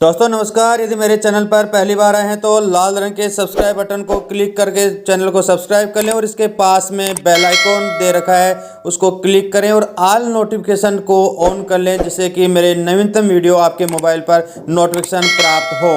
दोस्तों नमस्कार। यदि मेरे चैनल पर पहली बार आए हैं तो लाल रंग के सब्सक्राइब बटन को क्लिक करके चैनल को सब्सक्राइब कर लें और इसके पास में बेल आइकॉन दे रखा है उसको क्लिक करें और ऑल नोटिफिकेशन को ऑन कर लें जिससे कि मेरे नवीनतम वीडियो आपके मोबाइल पर नोटिफिकेशन प्राप्त हो।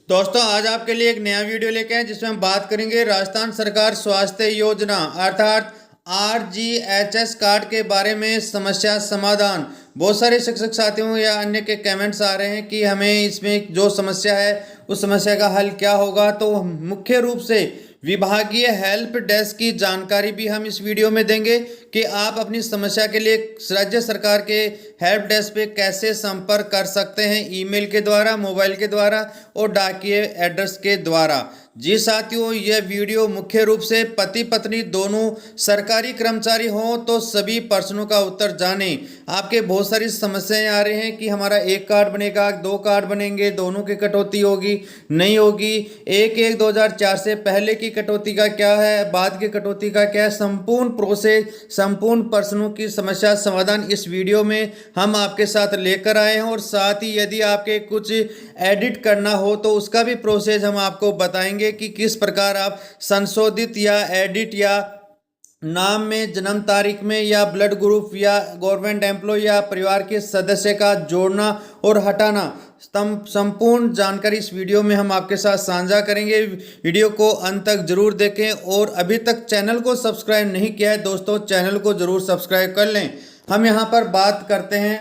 दोस्तों आज आपके लिए एक नया वीडियो लेके आए जिसमें हम बात करेंगे राजस्थान सरकार स्वास्थ्य योजना अर्थात RGHS कार्ड के बारे में समस्या समाधान। बहुत सारे शिक्षक साथियों या अन्य के कमेंट्स आ रहे हैं कि हमें इसमें जो समस्या है उस समस्या का हल क्या होगा। तो मुख्य रूप से विभागीय हेल्प डेस्क की जानकारी भी हम इस वीडियो में देंगे कि आप अपनी समस्या के लिए राज्य सरकार के हेल्प डेस्क पे कैसे संपर्क कर सकते हैं, ईमेल के द्वारा, मोबाइल के द्वारा और डाकिए एड्रेस के द्वारा। जी साथियों, यह वीडियो मुख्य रूप से पति पत्नी दोनों सरकारी कर्मचारी हों तो सभी प्रश्नों का उत्तर जाने। आपके बहुत सारी समस्याएं आ रही हैं कि हमारा एक कार्ड बनेगा, दो कार्ड बनेंगे, दोनों की कटौती होगी नहीं होगी, 1/1/2004 से पहले की कटौती का क्या है, बाद की कटौती का क्या है, संपूर्ण प्रोसेस, संपूर्ण प्रश्नों की समस्या समाधान इस वीडियो में हम आपके साथ लेकर आए हैं। और साथ ही यदि आपके कुछ एडिट करना हो तो उसका भी प्रोसेस हम आपको बताएंगे कि किस प्रकार आप संशोधित या एडिट या नाम में, जन्म तारीख में या ब्लड ग्रुप या गवर्नमेंट एम्प्लॉय या परिवार के सदस्य का जोड़ना और हटाना, संपूर्ण जानकारी इस वीडियो में हम आपके साथ साझा करेंगे। वीडियो को अंत तक जरूर देखें और अभी तक चैनल को सब्सक्राइब नहीं किया है दोस्तों चैनल को जरूर सब्सक्राइब कर लें। हम यहाँ पर बात करते हैं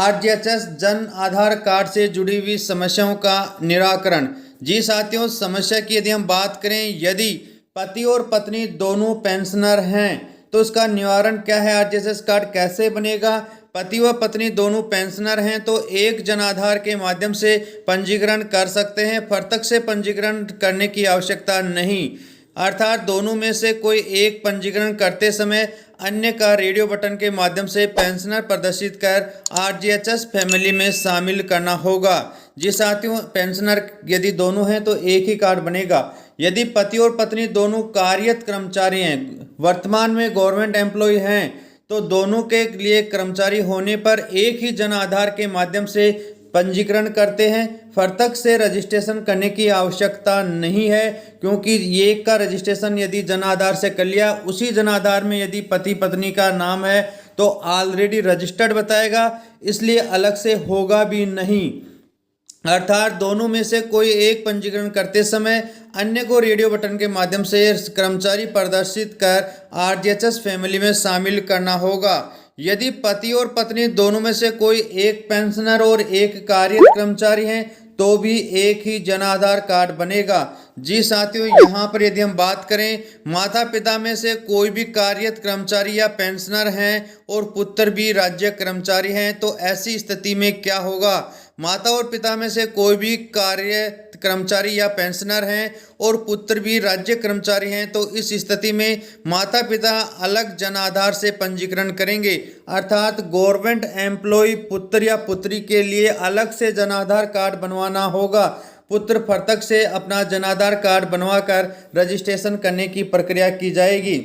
RGHS जन आधार कार्ड से जुड़ी हुई समस्याओं का निराकरण। जी साथियों, समस्या की यदि हम बात करें, यदि पति और पत्नी दोनों पेंशनर हैं तो इसका निवारण क्या है, RGHS कार्ड कैसे बनेगा। पति व पत्नी दोनों पेंशनर हैं तो एक जन आधार के माध्यम से पंजीकरण कर सकते हैं, प्रत्यक्ष से पंजीकरण करने की आवश्यकता नहीं। अर्थात दोनों में से कोई एक पंजीकरण करते समय अन्य का रेडियो बटन के माध्यम से पेंशनर प्रदर्शित कर RGHS फैमिली में शामिल करना होगा। जी साथियों, पेंशनर यदि दोनों हैं तो एक ही कार्ड बनेगा। यदि पति और पत्नी दोनों कार्यरत कर्मचारी हैं, वर्तमान में गवर्नमेंट एम्प्लॉय हैं, तो दोनों के लिए कर्मचारी होने पर एक ही जन आधार के माध्यम से पंजीकरण करते हैं, प्रत्यक्ष से रजिस्ट्रेशन करने की आवश्यकता नहीं है क्योंकि ये का रजिस्ट्रेशन यदि जन आधार से कर लिया, उसी जन आधार में यदि पति पत्नी का नाम है तो ऑलरेडी रजिस्टर्ड बताएगा, इसलिए अलग से होगा भी नहीं। अर्थात दोनों में से कोई एक पंजीकरण करते समय अन्य को रेडियो बटन के माध्यम से कर्मचारी प्रदर्शित कर RGHS फैमिली में शामिल करना होगा। यदि पति और पत्नी दोनों में से कोई एक पेंशनर और एक कार्यरत कर्मचारी हैं तो भी एक ही जन आधार कार्ड बनेगा। जी साथियों, यहाँ पर यदि हम बात करें, माता पिता में से कोई भी कार्यरत कर्मचारी या पेंशनर हैं और पुत्र भी राज्य कर्मचारी हैं तो ऐसी स्थिति में क्या होगा। माता और पिता में से कोई भी कार्यरत कर्मचारी या पेंशनर हैं और पुत्र भी राज्य कर्मचारी हैं तो इस स्थिति में माता पिता अलग जन आधार से पंजीकरण करेंगे। अर्थात गवर्नमेंट एम्प्लॉय पुत्र या पुत्री के लिए अलग से जन आधार कार्ड बनवाना होगा। पुत्र प्रत्यक्ष से अपना जन आधार कार्ड बनवाकर रजिस्ट्रेशन करने की प्रक्रिया की जाएगी।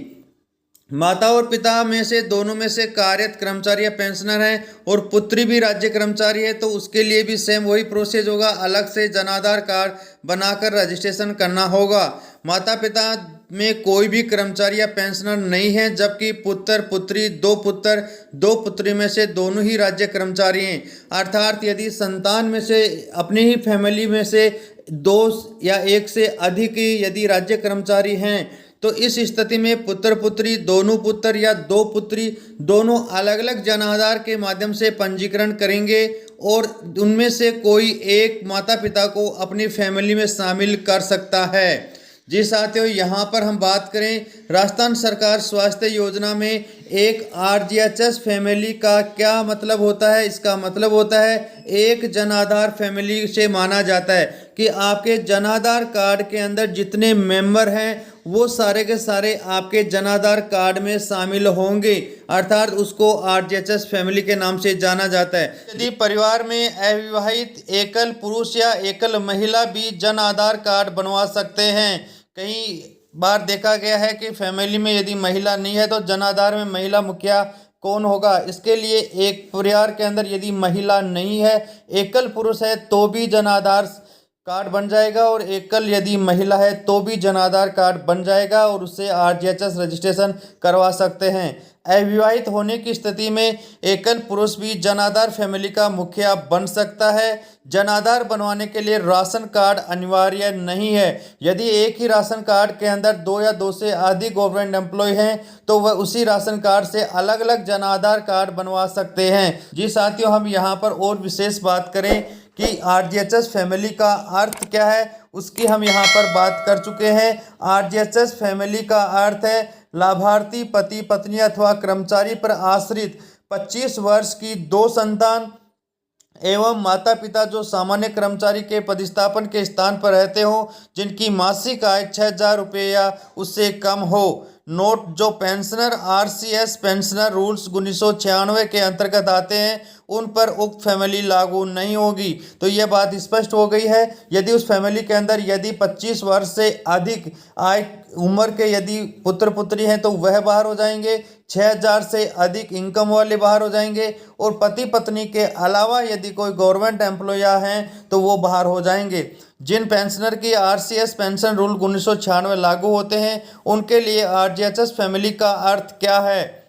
माता और पिता में से दोनों में से कार्यरत कर्मचारी या पेंशनर हैं और पुत्री भी राज्य कर्मचारी है तो उसके लिए भी सेम वही प्रोसेस होगा, अलग से जन आधार कार्ड बनाकर रजिस्ट्रेशन करना होगा। माता पिता में कोई भी कर्मचारी या पेंशनर नहीं है जबकि पुत्र पुत्री, दो पुत्र दो पुत्री में से दोनों ही राज्य कर्मचारी हैं। अर्थात यदि संतान में से अपनी ही फैमिली में से दो या एक से अधिक यदि राज्य कर्मचारी हैं तो इस स्थिति में पुत्र पुत्री, दोनों पुत्र या दो पुत्री दोनों अलग अलग जन आधार के माध्यम से पंजीकरण करेंगे और उनमें से कोई एक माता पिता को अपनी फैमिली में शामिल कर सकता है। जी साथियों, यहाँ पर हम बात करें राजस्थान सरकार स्वास्थ्य योजना में एक RGHS फैमिली का क्या मतलब होता है। इसका मतलब होता है एक जन आधार फैमिली से माना जाता है कि आपके जन आधार कार्ड के अंदर जितने मेंबर हैं वो सारे के सारे आपके जन आधार कार्ड में शामिल होंगे। अर्थात उसको RGHS फैमिली के नाम से जाना जाता है। यदि परिवार में अविवाहित एकल पुरुष या एकल महिला भी जन आधार कार्ड बनवा सकते हैं। कई बार देखा गया है कि फैमिली में यदि महिला नहीं है तो जन आधार में महिला मुखिया कौन होगा? इसके लिए एक परिवार के अंदर यदि महिला नहीं है, एकल पुरुष है तो भी जन आधार कार्ड बन जाएगा, और एकल यदि महिला है तो भी जन आधार कार्ड बन जाएगा और उससे आरजीएचएस रजिस्ट्रेशन करवा सकते हैं। अविवाहित होने की स्थिति में एकल पुरुष भी जन आधार फैमिली का मुखिया बन सकता है। जन आधार बनवाने के लिए राशन कार्ड अनिवार्य नहीं है। यदि एक ही राशन कार्ड के अंदर 2 या 2 से अधिक गवर्नमेंट एम्प्लॉय हैं तो वह उसी राशन कार्ड से अलग अलग जन आधार कार्ड बनवा सकते हैं। जी साथियों, हम यहाँ पर और विशेष बात करें कि आरजीएचएस फैमिली का अर्थ क्या है, उसकी हम यहाँ पर बात कर चुके हैं। आरजीएचएस फैमिली का अर्थ है लाभार्थी पति पत्नी अथवा कर्मचारी पर आश्रित 25 वर्ष की 2 संतान एवं माता पिता जो सामान्य कर्मचारी के पदस्थापन के स्थान पर रहते हो, जिनकी मासिक आय 6,000 रुपये या उससे कम हो। नोट: जो पेंशनर आरसीएस पेंशनर रूल्स 1996 के अंतर्गत आते हैं उन पर उक्त फैमिली लागू नहीं होगी। तो यह बात स्पष्ट हो गई है। यदि उस फैमिली के अंदर यदि 25 वर्ष से अधिक आय उम्र के यदि पुत्र पुत्री हैं तो वह बाहर हो जाएंगे, 6,000 से अधिक इनकम वाले बाहर हो जाएंगे, और पति पत्नी के अलावा यदि कोई गवर्नमेंट एम्प्लॉय हैं तो वो बाहर हो जाएंगे। जिन पेंशनर की आरसीएस पेंशन रूल 1996 लागू होते हैं उनके लिए आरजीएचएस फैमिली का अर्थ क्या है?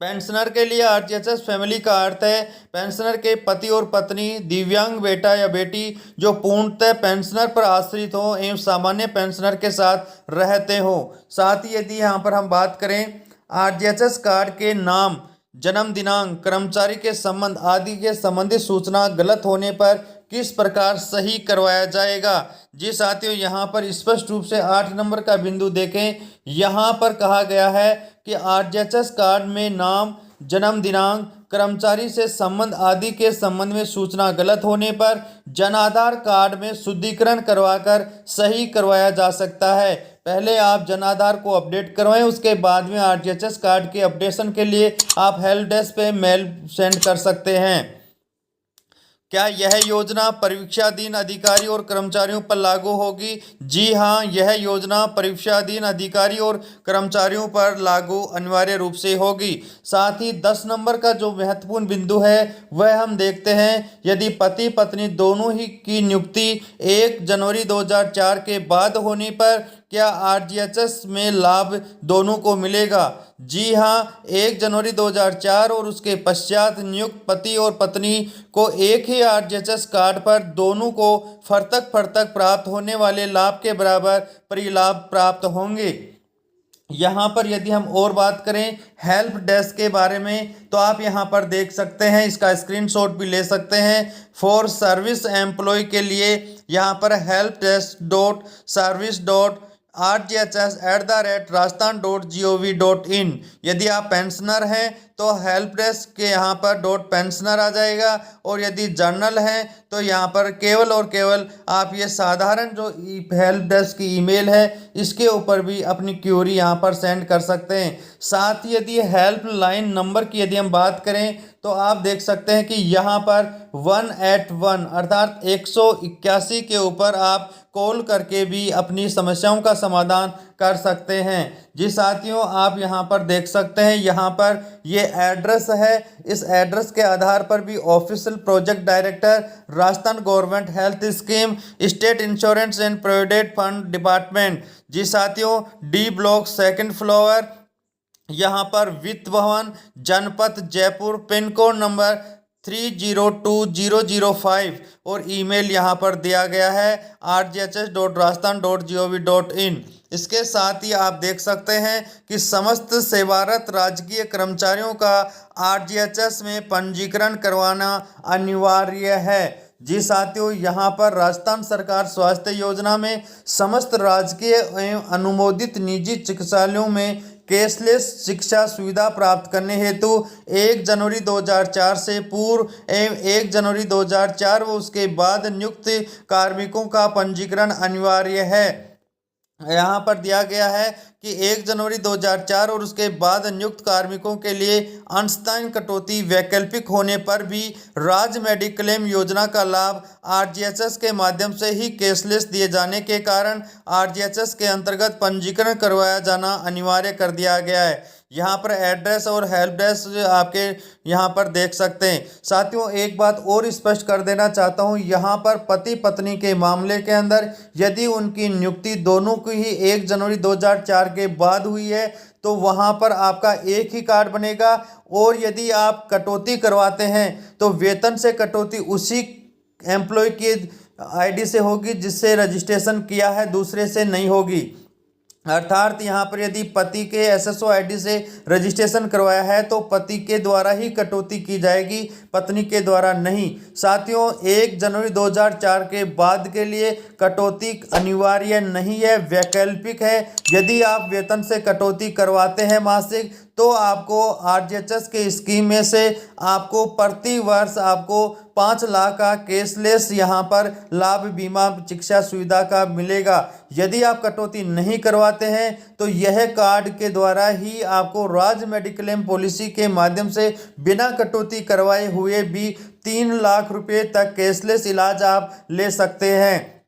पेंशनर के लिए आरजीएचएस फैमिली का अर्थ है पेंशनर के पति और पत्नी, दिव्यांग बेटा या बेटी जो पूर्णतः पेंशनर पर आश्रित हो एवं सामान्य पेंशनर के साथ रहते हो। साथ ही यदि यहाँ पर हम बात करें आरजीएचएस कार्ड के नाम, जन्म दिनांक, कर्मचारी के संबंध आदि के संबंधित सूचना गलत होने पर किस प्रकार सही करवाया जाएगा? जी साथियों, यहाँ पर स्पष्ट रूप से 8 नंबर का बिंदु देखें। यहाँ पर कहा गया है कि आरजीएचएस कार्ड में नाम, जन्म दिनांक, कर्मचारी से संबंध आदि के संबंध में सूचना गलत होने पर जन आधार कार्ड में शुद्धिकरण करवाकर सही करवाया जा सकता है। पहले आप जन आधार को अपडेट करवाएं, उसके बाद में आरजीएचएस कार्ड के अपडेशन के लिए आप हेल्प डेस्क पे मेल सेंड कर सकते हैं। क्या यह योजना परीक्षाधीन अधिकारी और कर्मचारियों पर लागू होगी? जी हाँ, यह योजना परीक्षाधीन अधिकारी और कर्मचारियों पर लागू अनिवार्य रूप से होगी। साथ ही 10 नंबर का जो महत्वपूर्ण बिंदु है वह हम देखते हैं। यदि पति पत्नी दोनों ही की नियुक्ति 1 जनवरी 2004 के बाद होने पर क्या आरजीएचएस में लाभ दोनों को मिलेगा? जी हाँ, 1 जनवरी 2004 और उसके पश्चात नियुक्त पति और पत्नी को एक ही आरजीएचएस कार्ड पर दोनों को फर्तक प्राप्त होने वाले लाभ के बराबर परिलाभ प्राप्त होंगे। यहाँ पर यदि हम और बात करें हेल्प डेस्क के बारे में तो आप यहाँ पर देख सकते हैं, इसका स्क्रीनशॉट भी ले सकते हैं। फॉर सर्विस एम्प्लॉय के लिए यहाँ पर helpdesk.rghs@rajasthan.gov.in। यदि आप पेंशनर हैं तो हेल्प डेस्क के यहाँ पर .pensioner आ जाएगा, और यदि जर्नल हैं तो यहाँ पर केवल और केवल आप ये साधारण जो हेल्प डेस्क की ईमेल है इसके ऊपर भी अपनी क्यूरी यहाँ पर सेंड कर सकते हैं। साथ ही यदि हेल्प लाइन नंबर की यदि हम बात करें तो आप देख सकते हैं कि यहाँ पर 181 अर्थात 181 के ऊपर आप कॉल करके भी अपनी समस्याओं का समाधान कर सकते हैं। जी साथियों, आप यहाँ पर देख सकते हैं, यहाँ पर ये एड्रेस है। इस एड्रेस के आधार पर भी official project director, Rajasthan government health scheme, state insurance and provident fund department. जी साथियों, डी ब्लॉक 2nd फ्लोर, यहाँ पर वित्त भवन, जनपद जयपुर, पिन कोड नंबर 302005, और ईमेल यहाँ पर दिया गया है rghs.rajasthan.gov.in। इसके साथ ही आप देख सकते हैं कि समस्त सेवारत राजकीय कर्मचारियों का आरजीएचएस में पंजीकरण करवाना अनिवार्य है। जी साथियों, यहाँ पर राजस्थान सरकार स्वास्थ्य योजना में समस्त राजकीय एवं अनुमोदित निजी चिकित्सालयों में कैशलेस शिक्षा सुविधा प्राप्त करने हेतु 1 जनवरी 2004 से पूर्व एवं 1 जनवरी 2004 व उसके बाद नियुक्त कार्मिकों का पंजीकरण अनिवार्य है। यहाँ पर दिया गया है कि 1 जनवरी 2004 और उसके बाद नियुक्त कार्मिकों के लिए अंशतः कटौती वैकल्पिक होने पर भी राज्य मेडिक्लेम योजना का लाभ आरजीएचएस के माध्यम से ही कैशलेस दिए जाने के कारण आरजीएचएस के अंतर्गत पंजीकरण करवाया जाना अनिवार्य कर दिया गया है। यहाँ पर एड्रेस और हेल्प डेस्क आपके यहाँ पर देख सकते हैं। साथियों, एक बात और स्पष्ट कर देना चाहता हूँ, यहाँ पर पति पत्नी के मामले के अंदर यदि उनकी नियुक्ति दोनों की ही 1 जनवरी 2004 के बाद हुई है तो वहाँ पर आपका एक ही कार्ड बनेगा। और यदि आप कटौती करवाते हैं तो वेतन से कटौती उसी एम्प्लॉय की आईडी से होगी जिससे रजिस्ट्रेशन किया है, दूसरे से नहीं होगी। अर्थात यहाँ पर यदि पति के एसएसओ आईडी से रजिस्ट्रेशन करवाया है तो पति के द्वारा ही कटौती की जाएगी, पत्नी के द्वारा नहीं। साथियों, 1 जनवरी 2004 के बाद के लिए कटौती अनिवार्य नहीं है, वैकल्पिक है। यदि आप वेतन से कटौती करवाते हैं मासिक तो आपको आरजीएचएस के स्कीम में से आपको प्रति वर्ष आपको 5 लाख का कैशलेस यहाँ पर लाभ बीमा चिकित्सा सुविधा का मिलेगा। यदि आप कटौती नहीं करवाते हैं तो यह कार्ड के द्वारा ही आपको राज्य मेडिक्लेम पॉलिसी के माध्यम से बिना कटौती करवाए हुए भी 3 लाख रुपए तक कैशलेस इलाज आप ले सकते हैं।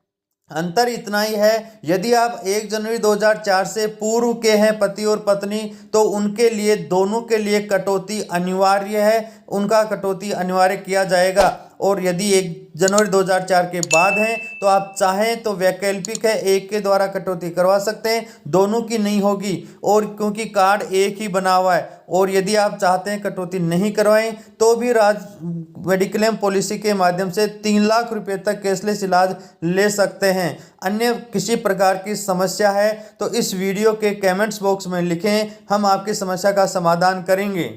अंतर इतना ही है, यदि आप 1 जनवरी 2004 से पूर्व के हैं पति और पत्नी तो उनके लिए दोनों के लिए कटौती अनिवार्य है, उनका कटौती अनिवार्य किया जाएगा। और यदि 1 जनवरी 2004 के बाद हैं तो आप चाहें तो वैकल्पिक है, एक के द्वारा कटौती करवा सकते हैं, दोनों की नहीं होगी। और क्योंकि कार्ड एक ही बना हुआ है और यदि आप चाहते हैं कटौती नहीं करवाएं तो भी राज्य मेडिक्लेम पॉलिसी के माध्यम से 3 लाख रुपए तक कैशलेस इलाज ले सकते हैं। अन्य किसी प्रकार की समस्या है तो इस वीडियो के कमेंट्स बॉक्स में लिखें, हम आपकी समस्या का समाधान करेंगे।